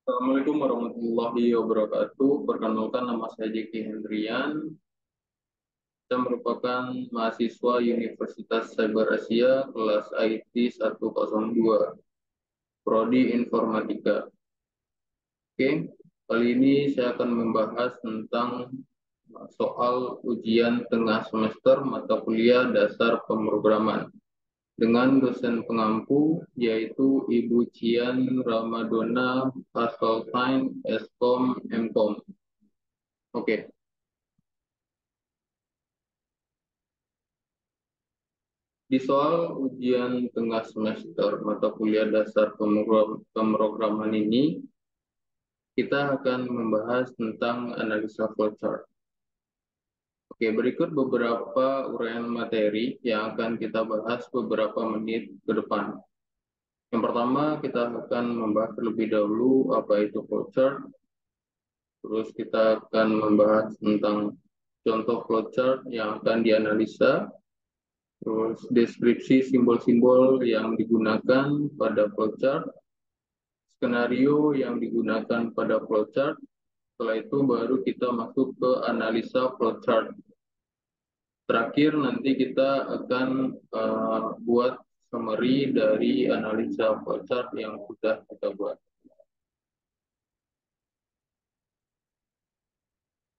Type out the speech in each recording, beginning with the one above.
Assalamualaikum warahmatullahi wabarakatuh. Perkenalkan, nama saya Jeki Hendrian. Saya merupakan mahasiswa Universitas Cyber Asia kelas IT 102, Prodi Informatika. Oke, kali ini saya akan membahas tentang soal ujian tengah semester mata kuliah dasar pemrograman dengan dosen pengampu yaitu Ibu Cian Ramadona Hasoltain Eskom Mkom. Oke. Di soal ujian tengah semester mata kuliah dasar pemrograman ini, kita akan membahas tentang analisa flowchart. Oke, berikut beberapa uraian materi yang akan kita bahas beberapa menit ke depan. Yang pertama, kita akan membahas terlebih dahulu apa itu flowchart. Terus kita akan membahas tentang contoh flowchart yang akan dianalisa. Terus deskripsi simbol-simbol yang digunakan pada flowchart, skenario yang digunakan pada flowchart. Setelah itu baru kita masuk ke analisa flowchart. Terakhir nanti kita akan buat summary dari analisa flowchart yang sudah kita buat.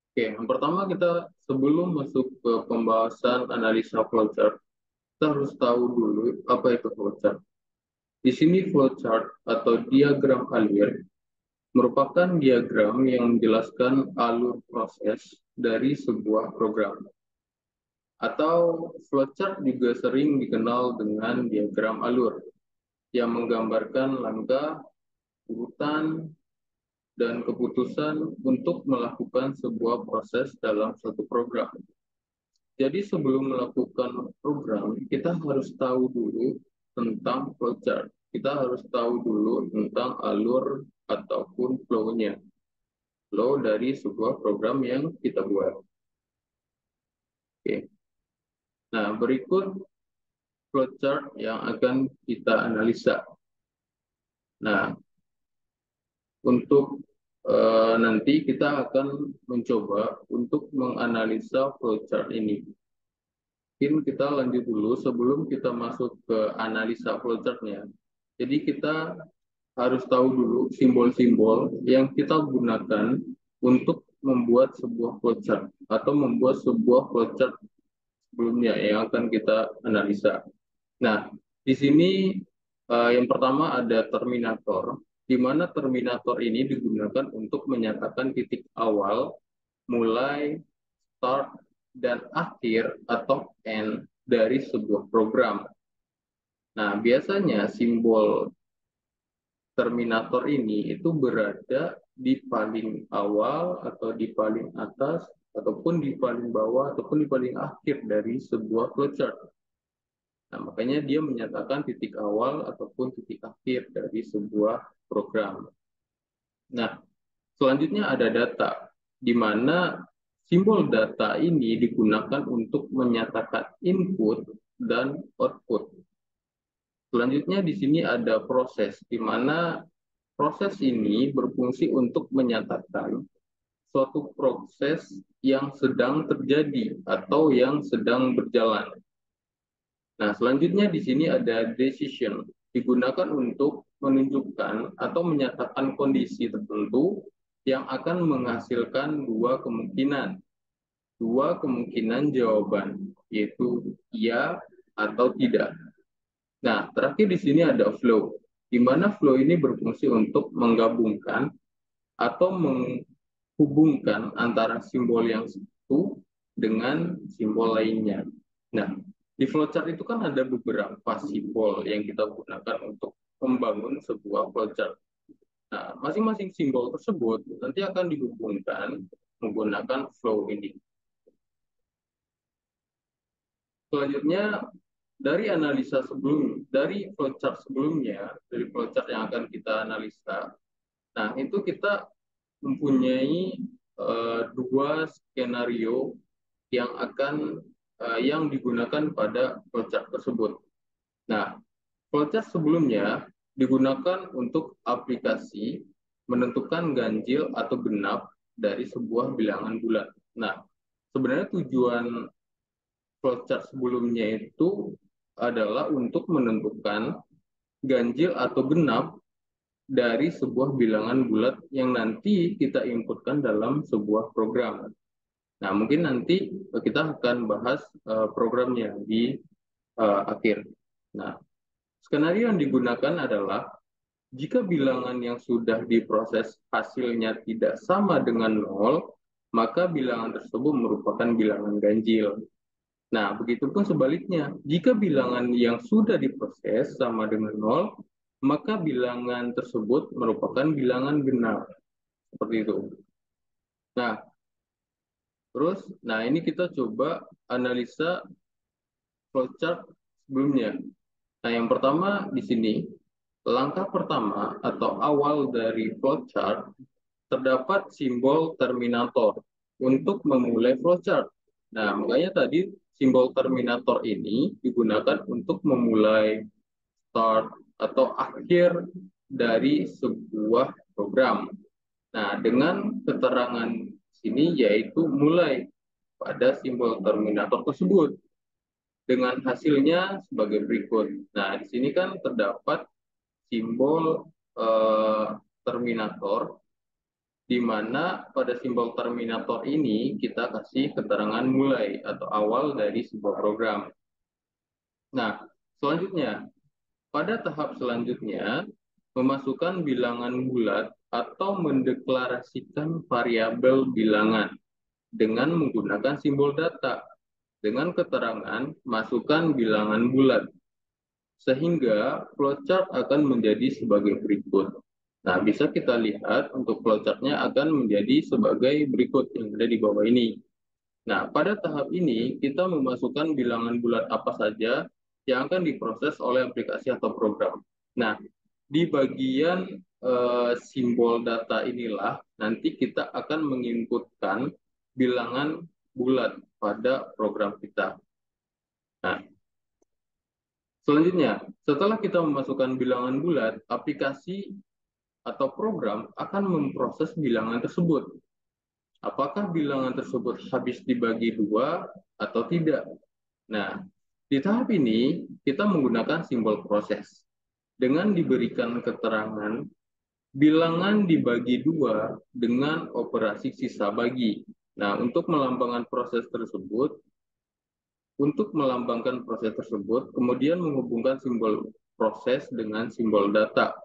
Oke, yang pertama kita sebelum masuk ke pembahasan analisa flowchart, kita harus tahu dulu apa itu flowchart. Di sini flowchart atau diagram alir merupakan diagram yang menjelaskan alur proses dari sebuah program. Atau flowchart juga sering dikenal dengan diagram alur yang menggambarkan langkah, urutan, dan keputusan untuk melakukan sebuah proses dalam suatu program. Jadi sebelum melakukan program, kita harus tahu dulu tentang flowchart. Kita harus tahu dulu tentang alur ataupun flow-nya. Flow dari sebuah program yang kita buat. Oke. Nah, berikut flowchart yang akan kita analisa. Nah, untuk nanti kita akan mencoba untuk menganalisa flowchart ini. Mungkin kita lanjut dulu sebelum kita masuk ke analisa flowchart-nya. Jadi kita harus tahu dulu simbol-simbol yang kita gunakan untuk membuat sebuah flowchart atau membuat sebuah flowchart sebelumnya yang akan kita analisa. Nah, di sini yang pertama ada terminator, di mana terminator ini digunakan untuk menyatakan titik awal, mulai, start, dan akhir atau end dari sebuah program. Nah, biasanya simbol terminator ini itu berada di paling awal atau di paling atas ataupun di paling bawah ataupun di paling akhir dari sebuah flowchart. Nah, makanya dia menyatakan titik awal ataupun titik akhir dari sebuah program. Nah, selanjutnya ada data, di mana simbol data ini digunakan untuk menyatakan input dan output. Selanjutnya di sini ada proses, di mana proses ini berfungsi untuk menyatakan suatu proses yang sedang terjadi atau yang sedang berjalan. Nah, selanjutnya di sini ada decision, digunakan untuk menunjukkan atau menyatakan kondisi tertentu yang akan menghasilkan dua kemungkinan jawaban, yaitu iya atau tidak. Nah, terakhir di sini ada flow, di mana flow ini berfungsi untuk menggabungkan atau menghubungkan antara simbol yang satu dengan simbol lainnya. Nah, di flowchart itu kan ada beberapa simbol yang kita gunakan untuk membangun sebuah flowchart. Nah, masing-masing simbol tersebut nanti akan dihubungkan menggunakan flow ini. Selanjutnya, dari flowchart sebelumnya, dari flowchart yang akan kita analisa, nah itu kita mempunyai dua skenario yang digunakan pada flowchart tersebut. Nah, flowchart sebelumnya digunakan untuk aplikasi menentukan ganjil atau genap dari sebuah bilangan bulat. Nah, sebenarnya tujuan flowchart sebelumnya itu adalah untuk menentukan ganjil atau genap dari sebuah bilangan bulat yang nanti kita inputkan dalam sebuah program. Nah, mungkin nanti kita akan bahas programnya di akhir. Nah, skenario yang digunakan adalah jika bilangan yang sudah diproses hasilnya tidak sama dengan nol, maka bilangan tersebut merupakan bilangan ganjil. Nah, begitupun sebaliknya, jika bilangan yang sudah diproses sama dengan nol, maka bilangan tersebut merupakan bilangan genap. Seperti itu. Nah, ini kita coba analisa flowchart sebelumnya. Nah, yang pertama di sini, langkah pertama atau awal dari flowchart, terdapat simbol terminator untuk memulai flowchart. Nah, makanya tadi simbol terminator ini digunakan untuk memulai start atau akhir dari sebuah program. Nah, dengan keterangan sini yaitu mulai pada simbol terminator tersebut dengan hasilnya sebagai berikut. Nah, di sini kan terdapat simbol terminator, di mana pada simbol terminator ini kita kasih keterangan mulai atau awal dari sebuah program. Nah, selanjutnya, pada tahap selanjutnya, memasukkan bilangan bulat atau mendeklarasikan variabel bilangan dengan menggunakan simbol data dengan keterangan masukkan bilangan bulat, sehingga flowchart akan menjadi sebagai berikut. Nah, bisa kita lihat untuk flowchart-nya akan menjadi sebagai berikut yang ada di bawah ini. Nah, pada tahap ini kita memasukkan bilangan bulat apa saja yang akan diproses oleh aplikasi atau program. Nah, di bagian simbol data inilah nanti kita akan menginputkan bilangan bulat pada program kita. Nah, selanjutnya, setelah kita memasukkan bilangan bulat, aplikasi atau program akan memproses bilangan tersebut. Apakah bilangan tersebut habis dibagi dua atau tidak? Nah, di tahap ini kita menggunakan simbol proses. Dengan diberikan keterangan, bilangan dibagi dua dengan operasi sisa bagi. Nah, untuk melambangkan proses tersebut, kemudian menghubungkan simbol proses dengan simbol data,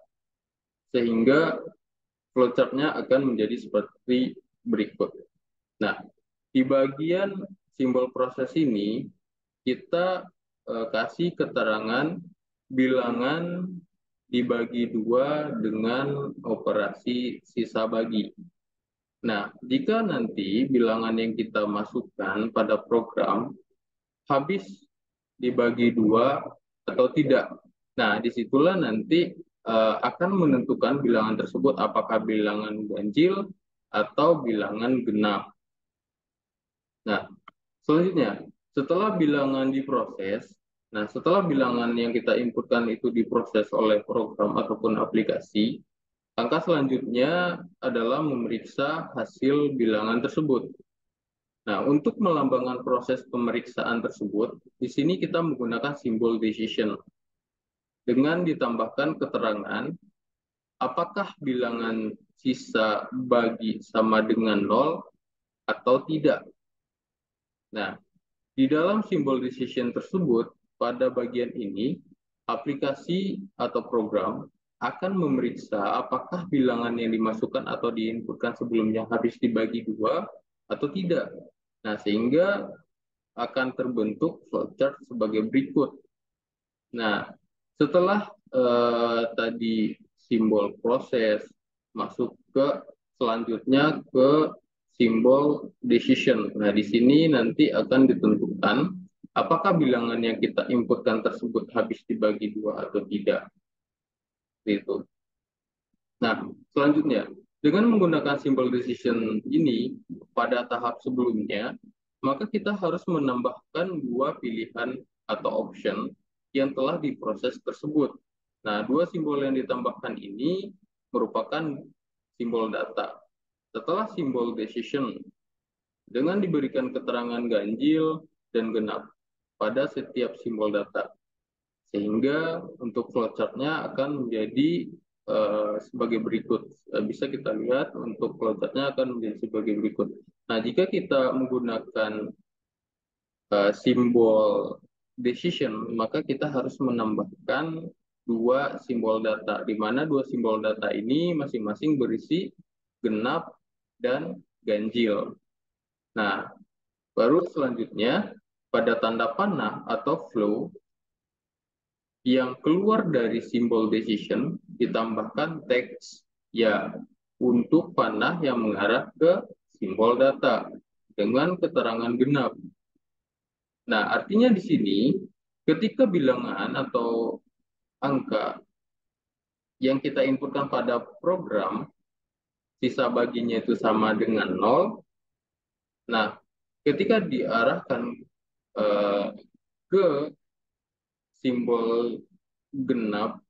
sehingga flowchart-nya akan menjadi seperti berikut. Nah, di bagian simbol proses ini, kita kasih keterangan bilangan dibagi dua dengan operasi sisa bagi. Nah, jika nanti bilangan yang kita masukkan pada program habis dibagi dua atau tidak. Nah, disitulah nanti akan menentukan bilangan tersebut apakah bilangan ganjil atau bilangan genap. Nah, selanjutnya, setelah bilangan diproses, setelah bilangan yang kita inputkan itu diproses oleh program ataupun aplikasi, langkah selanjutnya adalah memeriksa hasil bilangan tersebut. Nah, untuk melambangkan proses pemeriksaan tersebut, di sini kita menggunakan simbol decision dengan ditambahkan keterangan apakah bilangan sisa bagi sama dengan nol atau tidak. Nah, di dalam simbol decision tersebut, pada bagian ini, aplikasi atau program akan memeriksa apakah bilangan yang dimasukkan atau diinputkan sebelumnya habis dibagi dua atau tidak. Nah, sehingga akan terbentuk flowchart sebagai berikut. Nah, setelah tadi simbol proses masuk ke selanjutnya ke simbol decision. Nah, di sini nanti akan ditentukan apakah bilangan yang kita inputkan tersebut habis dibagi dua atau tidak. Itu. Nah, selanjutnya, dengan menggunakan simbol decision ini pada tahap sebelumnya, maka kita harus menambahkan dua pilihan atau option yang telah diproses tersebut. Nah, dua simbol yang ditambahkan ini merupakan simbol data. Setelah simbol decision, dengan diberikan keterangan ganjil dan genap pada setiap simbol data. Sehingga untuk flowchart-nya akan menjadi sebagai berikut. Bisa kita lihat untuk flowchart-nya akan menjadi sebagai berikut. Nah, jika kita menggunakan simbol decision, maka kita harus menambahkan dua simbol data, di mana dua simbol data ini masing-masing berisi genap dan ganjil. Nah, baru selanjutnya pada tanda panah atau flow yang keluar dari simbol decision ditambahkan teks ya untuk panah yang mengarah ke simbol data dengan keterangan genap. Nah, artinya di sini ketika bilangan atau angka yang kita inputkan pada program sisa baginya itu sama dengan 0. Nah, ketika diarahkan ke simbol genap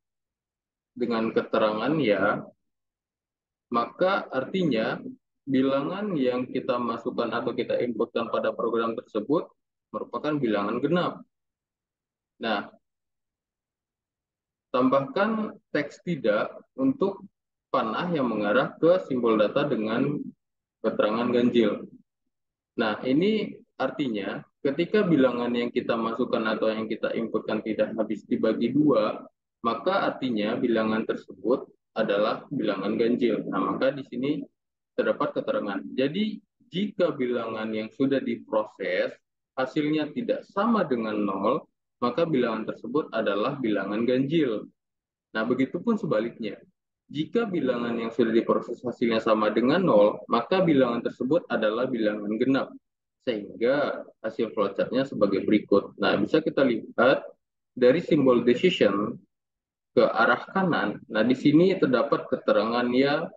dengan keterangan ya, maka artinya bilangan yang kita masukkan atau kita inputkan pada program tersebut merupakan bilangan genap. Nah, tambahkan teks tidak untuk panah yang mengarah ke simbol data dengan keterangan ganjil. Nah, ini artinya ketika bilangan yang kita masukkan atau yang kita inputkan tidak habis dibagi dua, maka artinya bilangan tersebut adalah bilangan ganjil. Nah, maka di sini terdapat keterangan. Jadi, jika bilangan yang sudah diproses hasilnya tidak sama dengan 0, maka bilangan tersebut adalah bilangan ganjil. Nah, begitupun sebaliknya. Jika bilangan yang sudah diproses hasilnya sama dengan 0, maka bilangan tersebut adalah bilangan genap. Sehingga hasil flowchart-nya sebagai berikut. Nah, bisa kita lihat dari simbol decision ke arah kanan. Nah, di sini terdapat keterangan ya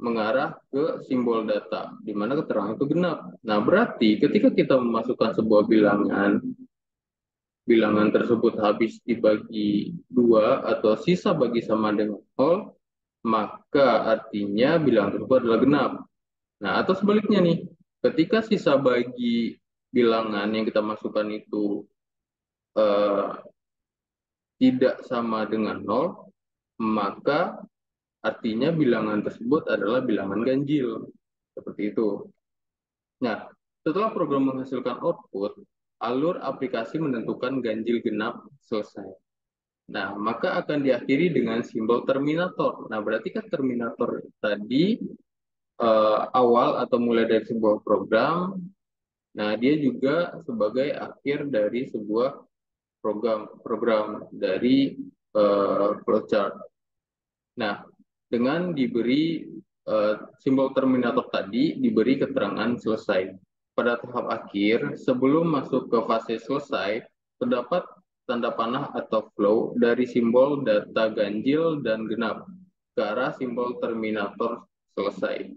mengarah ke simbol data, di mana keterangan itu genap. Nah, berarti ketika kita memasukkan sebuah bilangan tersebut habis dibagi dua atau sisa bagi sama dengan 0, maka artinya bilangan tersebut adalah genap. Nah, atau sebaliknya nih, ketika sisa bagi bilangan yang kita masukkan itu eh, tidak sama dengan 0, maka artinya bilangan tersebut adalah bilangan ganjil. Seperti itu. Nah, setelah program menghasilkan output, alur aplikasi menentukan ganjil genap selesai. Nah, maka akan diakhiri dengan simbol terminator. Nah, berarti kan terminator tadi awal atau mulai dari sebuah program. Nah, dia juga sebagai akhir dari sebuah program dari flowchart. Nah, dengan diberi simbol terminator tadi, diberi keterangan selesai. Pada tahap akhir, sebelum masuk ke fase selesai, terdapat tanda panah atau flow dari simbol data ganjil dan genap ke arah simbol terminator selesai.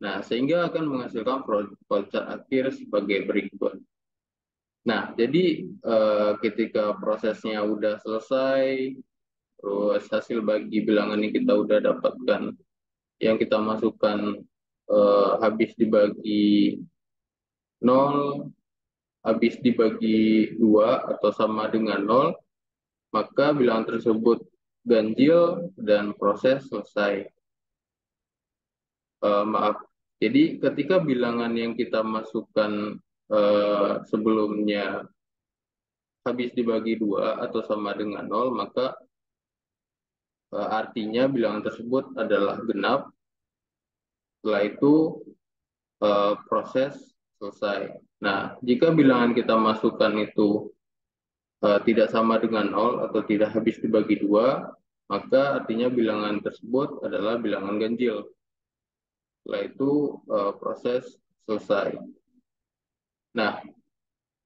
Nah, sehingga akan menghasilkan flowchart akhir sebagai berikut. Nah, jadi ketika prosesnya udah selesai, terus hasil bagi bilangan yang kita udah dapatkan, yang kita masukkan habis dibagi 0, habis dibagi 2 atau sama dengan 0, maka bilangan tersebut ganjil dan proses selesai. Maaf, jadi ketika bilangan yang kita masukkan sebelumnya habis dibagi 2 atau sama dengan 0, maka artinya bilangan tersebut adalah genap. Setelah itu proses selesai. Nah, jika bilangan kita masukkan itu tidak sama dengan 0 atau tidak habis dibagi 2, maka artinya bilangan tersebut adalah bilangan ganjil. Setelah itu proses selesai. Nah,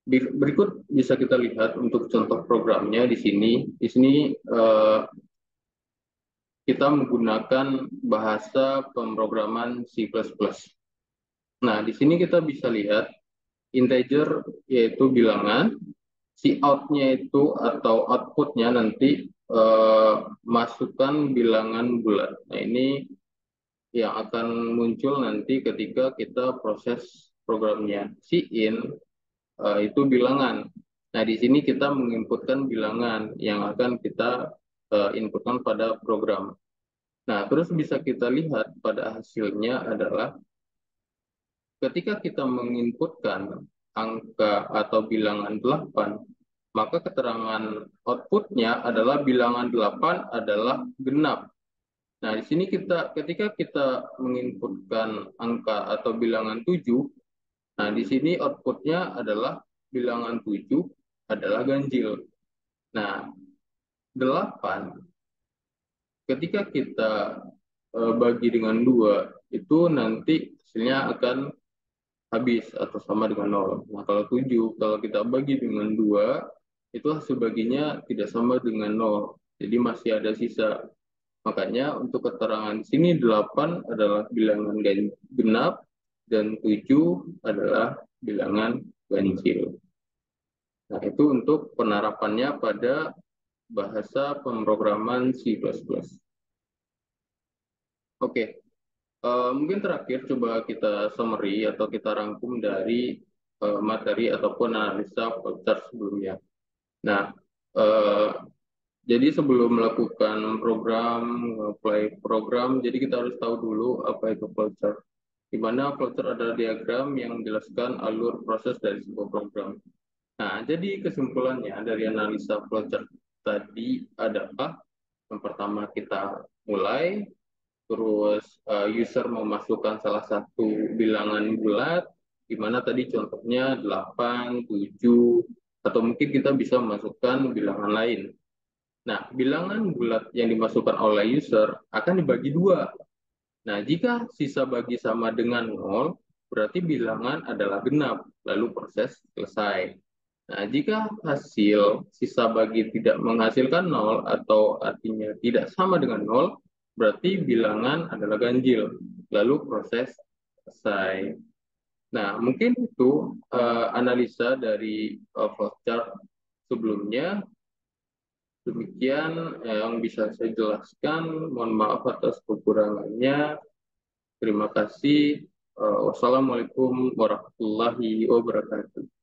berikut bisa kita lihat untuk contoh programnya di sini. Di sini kita menggunakan bahasa pemrograman C++. Nah, di sini kita bisa lihat integer yaitu bilangan, si out-nya itu atau output-nya nanti masukkan bilangan bulat. Nah, ini yang akan muncul nanti ketika kita proses programnya. Si in itu bilangan. Nah, di sini kita menginputkan bilangan yang akan kita inputkan pada program. Nah, terus bisa kita lihat pada hasilnya adalah ketika kita menginputkan angka atau bilangan 8, maka keterangan outputnya adalah bilangan 8 adalah genap. Nah, di sini ketika kita menginputkan angka atau bilangan 7, nah di sini outputnya adalah bilangan 7 adalah ganjil. Nah, 8 ketika kita bagi dengan 2 itu nanti hasilnya akan habis atau sama dengan nol. Nah, kalau 7 kalau kita bagi dengan 2 itu hasil baginya tidak sama dengan nol. Jadi masih ada sisa. Makanya untuk keterangan di sini 8 adalah bilangan genap dan 7 adalah bilangan ganjil. Nah, itu untuk penerapannya pada bahasa pemrograman C++. Oke, mungkin terakhir coba kita summary atau kita rangkum dari materi ataupun analisa flowchart sebelumnya. Nah, eh, jadi sebelum melakukan program, apply program, jadi kita harus tahu dulu apa itu flowchart. Di mana flowchart adalah diagram yang menjelaskan alur proses dari sebuah program. Nah, jadi kesimpulannya dari analisa flowchart tadi adalah yang pertama kita mulai, terus user memasukkan salah satu bilangan bulat, di mana tadi contohnya 8, 7, atau mungkin kita bisa memasukkan bilangan lain. Nah, bilangan bulat yang dimasukkan oleh user akan dibagi dua. Nah, jika sisa bagi sama dengan 0, berarti bilangan adalah genap, lalu proses selesai. Nah, jika hasil sisa bagi tidak menghasilkan 0 atau artinya tidak sama dengan 0, berarti bilangan adalah ganjil, lalu proses selesai. Nah, mungkin itu analisa dari flowchart sebelumnya. Demikian yang bisa saya jelaskan. Mohon maaf atas kekurangannya. Terima kasih. Wassalamualaikum warahmatullahi wabarakatuh.